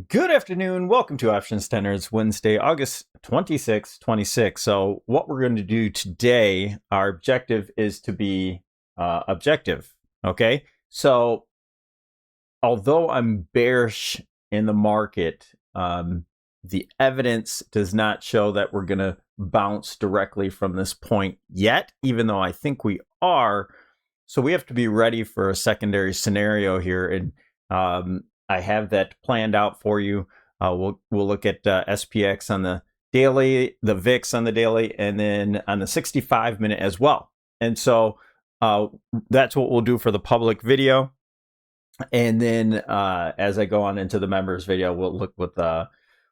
Good afternoon. Welcome to OptionsTender. It's Wednesday, August 26, 26. So what we're going to do today, our objective is to be objective. Okay. So although I'm bearish in the market, the evidence does not show that we're going to bounce directly from this point yet, even though I think we are. So we have to be ready for a secondary scenario here. And I have that planned out for you. We'll look at SPX on the daily, the VIX on the daily, and then on the 65-minute as well. And so that's what we'll do for the public video. And then as I go on into the members video, we'll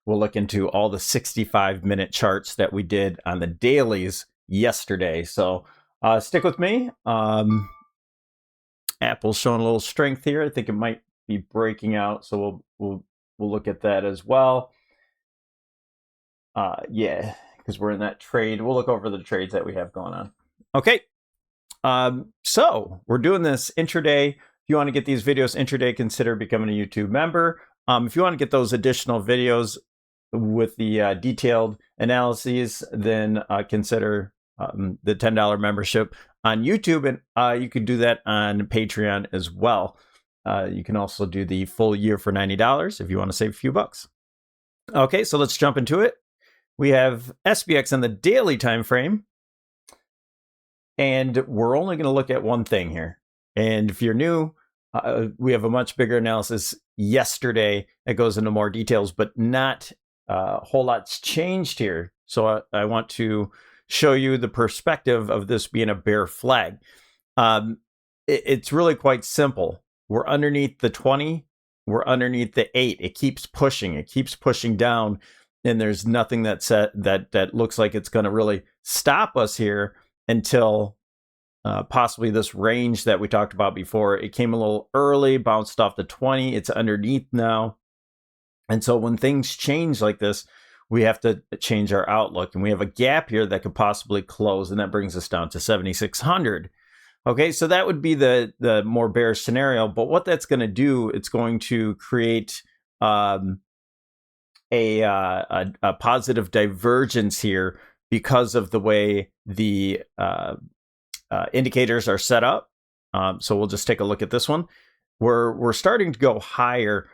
look into all the 65-minute charts that we did on the dailies yesterday. So stick with me. Apple's showing a little strength here. I think it might be breaking out, so we'll look at that as well. Yeah, because we're in that trade. We'll look over the trades that we have going on. Okay. So we're doing this intraday. If you want to get these videos intraday, consider becoming a YouTube member. If you want to get those additional videos with the detailed analyses, then consider the $10 membership on YouTube, and you could do that on Patreon as well. You can also do the full year for $90 if you want to save a few bucks. Okay, so let's jump into it. We have SPX on the daily time frame, and we're only going to look at one thing here. And if you're new, we have a much bigger analysis yesterday that goes into more details, but not a whole lot's changed here. So I want to show you the perspective of this being a bear flag. It's really quite simple. We're underneath the 20. We're underneath the 8. It keeps pushing. It keeps pushing down, and there's nothing that looks like it's going to really stop us here until possibly this range that we talked about before. It came a little early, bounced off the 20. It's underneath now, and so when things change like this, we have to change our outlook, and we have a gap here that could possibly close, and that brings us down to 7,600. Okay, so that would be the more bearish scenario. But what that's going to do, it's going to create a positive divergence here because of the way the indicators are set up. So we'll just take a look at this one. We're starting to go higher.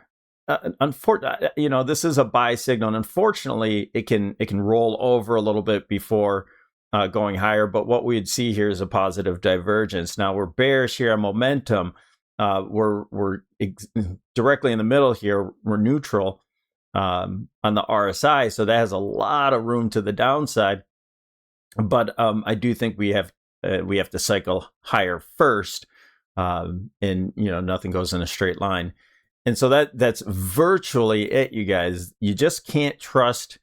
Unfortunately, this is a buy signal, and unfortunately, it can roll over a little bit before going higher, but what we'd see here is a positive divergence. Now we're bearish here on momentum. We're directly in the middle here. We're neutral on the RSI, so that has a lot of room to the downside. But I do think we have to cycle higher first, and nothing goes in a straight line. And so that's virtually it, you guys. You just can't trust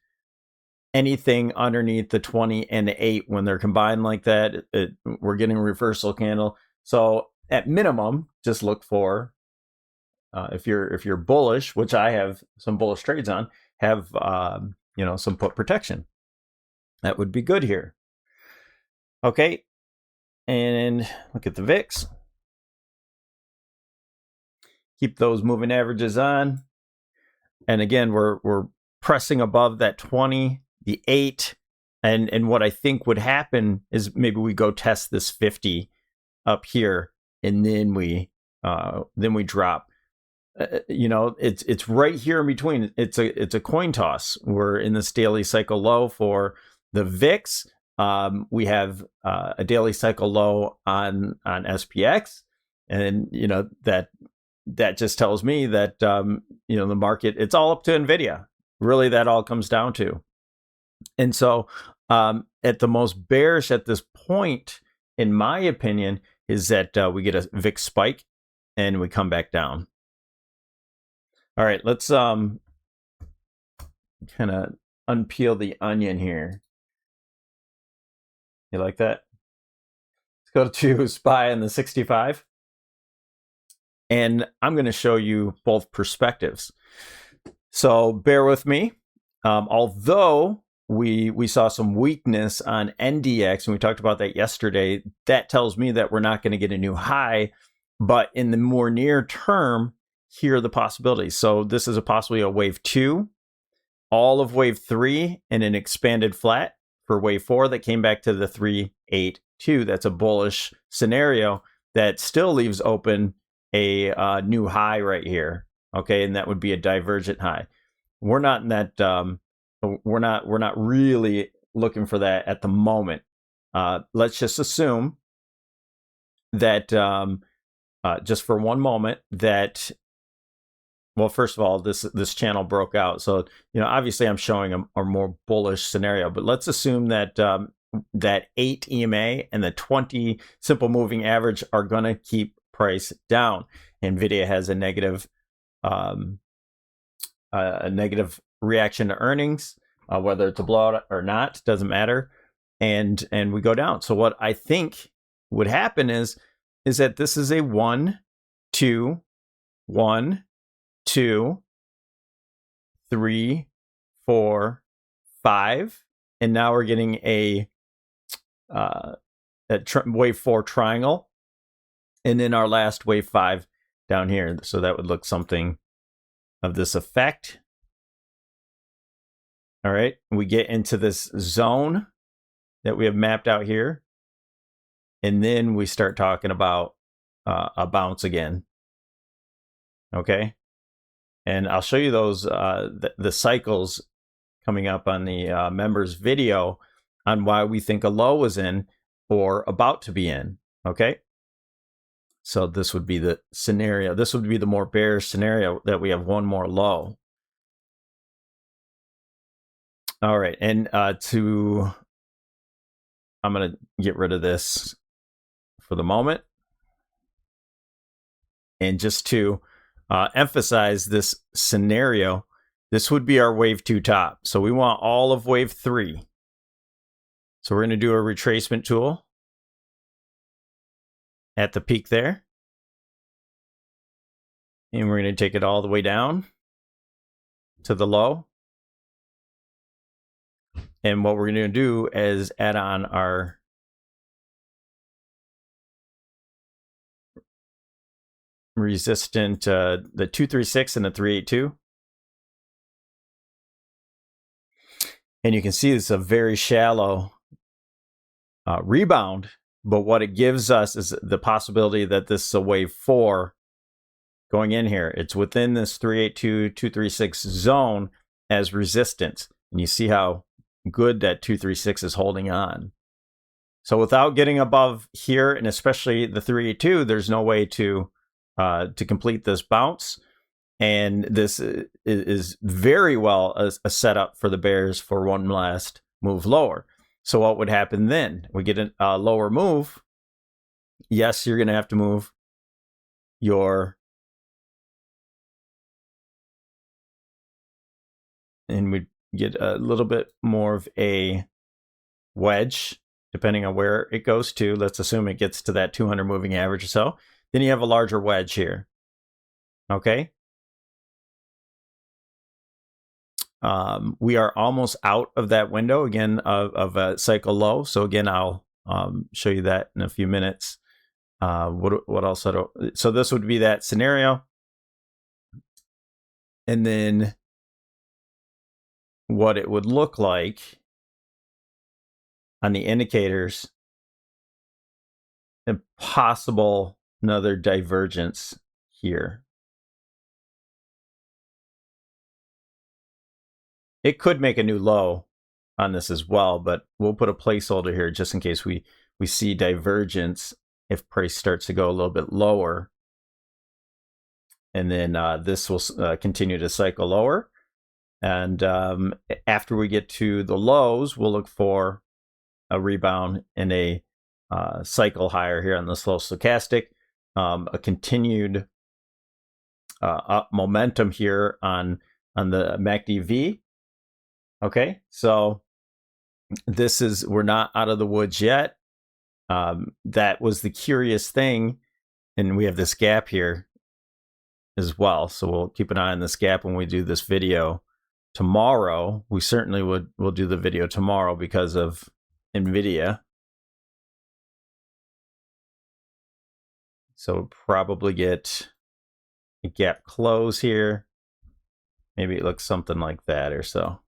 anything underneath the 20 and the 8 when they're combined like that. We're getting a reversal candle. So at minimum, just look for if you're bullish, which I have some bullish trades on, have some put protection. That would be good here. Okay, and look at the VIX. Keep those moving averages on, and again we're pressing above that 20. The 8, and what I think would happen is maybe we go test this 50 up here, and then we drop. It's right here in between. It's a coin toss. We're in this daily cycle low for the VIX. We have a daily cycle low on SPX, and that just tells me that the market, it's all up to NVDA. Really, that all comes down to. And so at the most bearish at this point, in my opinion, is that we get a VIX spike and we come back down. All right, let's kind of unpeel the onion here. You like that? Let's go to SPY on the 65. And I'm going to show you both perspectives. So bear with me. Although we saw some weakness on NDX, and we talked about that yesterday, that tells me that we're not going to get a new high. But in the more near term, here are the possibilities. So this is a possibility of wave 2, all of wave 3, and an expanded flat for wave 4 that came back to the 382. That's a bullish scenario that still leaves open a new high right here. Okay, and that would be a divergent high. We're not in that. We're not really looking for that at the moment. Let's just assume that just for one moment that, well, first of all, this channel broke out. So, obviously I'm showing a more bullish scenario, but let's assume that that 8 EMA and the 20 simple moving average are going to keep price down. NVIDIA has a negative reaction to earnings, whether it's a blowout or not, doesn't matter. And we go down. So what I think would happen is that this is a 1, 2, 1, 2, 3, 4, 5, and now we're getting a wave 4 triangle, and then our last wave 5 down here. So that would look something of this effect. All right, we get into this zone that we have mapped out here, and then we start talking about a bounce again. Okay, and I'll show you those the cycles coming up on the members video on why we think a low was in or about to be in. Okay, so this would be the scenario. This would be the more bearish scenario, that we have one more low. All right, and I'm going to get rid of this for the moment. And just to emphasize this scenario, this would be our wave 2 top. So we want all of wave 3. So we're going to do a retracement tool at the peak there. And we're going to take it all the way down to the low. And what we're going to do is add on our resistant, the 236 and the 382. And you can see it's a very shallow rebound, but what it gives us is the possibility that this is a wave 4 going in here. It's within this 382, 236 zone as resistance. And you see how good that 236 is holding on. So without getting above here, and especially the 382, there's no way to complete this bounce. And this is very well a setup for the bears for one last move lower. So what would happen then? We get a lower move. Yes, you're going to have to move your, and we get a little bit more of a wedge, depending on where it goes to. Let's assume it gets to that 200 moving average or so. Then you have a larger wedge here. Okay. We are almost out of that window again of a cycle low. So again, I'll show you that in a few minutes. What else? So this would be that scenario. And then what it would look like on the indicators, and possible another divergence here. It could make a new low on this as well, but we'll put a placeholder here just in case we see divergence if price starts to go a little bit lower. And then this will continue to cycle lower. And after we get to the lows, we'll look for a rebound and a cycle higher here on the slow stochastic, a continued up momentum here on the MACD. Okay, so we're not out of the woods yet. That was the curious thing, and we have this gap here as well. So we'll keep an eye on this gap when we do this video tomorrow. We certainly will do the video tomorrow because of NVIDIA. So we'll probably get a gap close here. Maybe it looks something like that or so.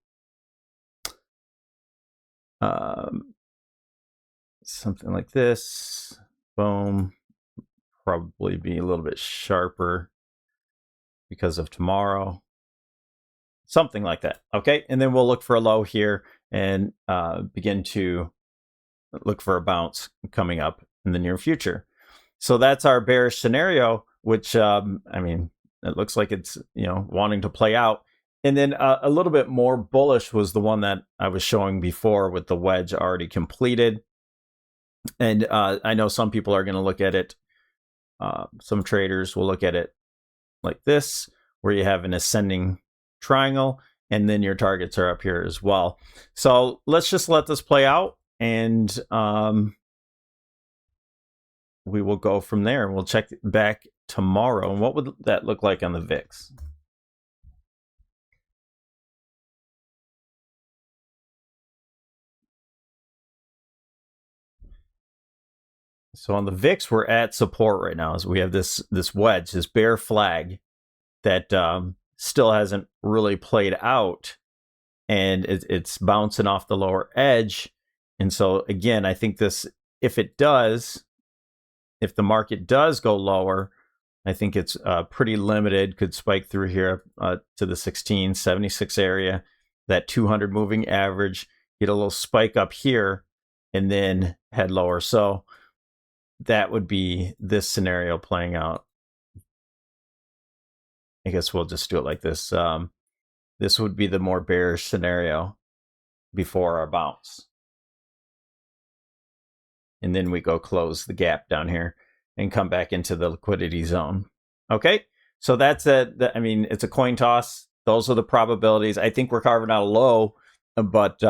Something like this. Boom. Probably be a little bit sharper because of tomorrow. Something like that. Okay. And then we'll look for a low here and begin to look for a bounce coming up in the near future. So that's our bearish scenario, which, I mean, it looks like it's, wanting to play out. And then a little bit more bullish was the one that I was showing before with the wedge already completed. And I know some people are going to look at it. Some traders will look at it like this, where you have an ascending triangle, and then your targets are up here as well. So let's just let this play out, and we will go from there. We'll check back tomorrow. And what would that look like on the VIX? So on the VIX, we're at support right now. So we have this wedge, this bear flag that still hasn't really played out, and it's bouncing off the lower edge. And so again, I think this, if the market does go lower, I think it's pretty limited. Could spike through here to the 1676 area, that 200 moving average, get a little spike up here, and then head lower. So that would be this scenario playing out. I guess we'll just do it like this. This would be the more bearish scenario before our bounce. And then we go close the gap down here and come back into the liquidity zone. Okay, so that's it. I mean, it's a coin toss. Those are the probabilities. I think we're carving out a low, but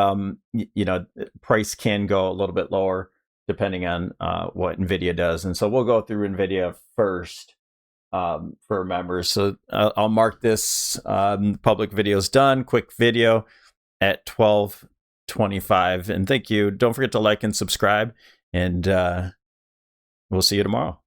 price can go a little bit lower depending on what NVIDIA does. And so we'll go through NVIDIA first for members. So I'll mark this public video's done. Quick video at 12:25. And thank you. Don't forget to like and subscribe. And we'll see you tomorrow.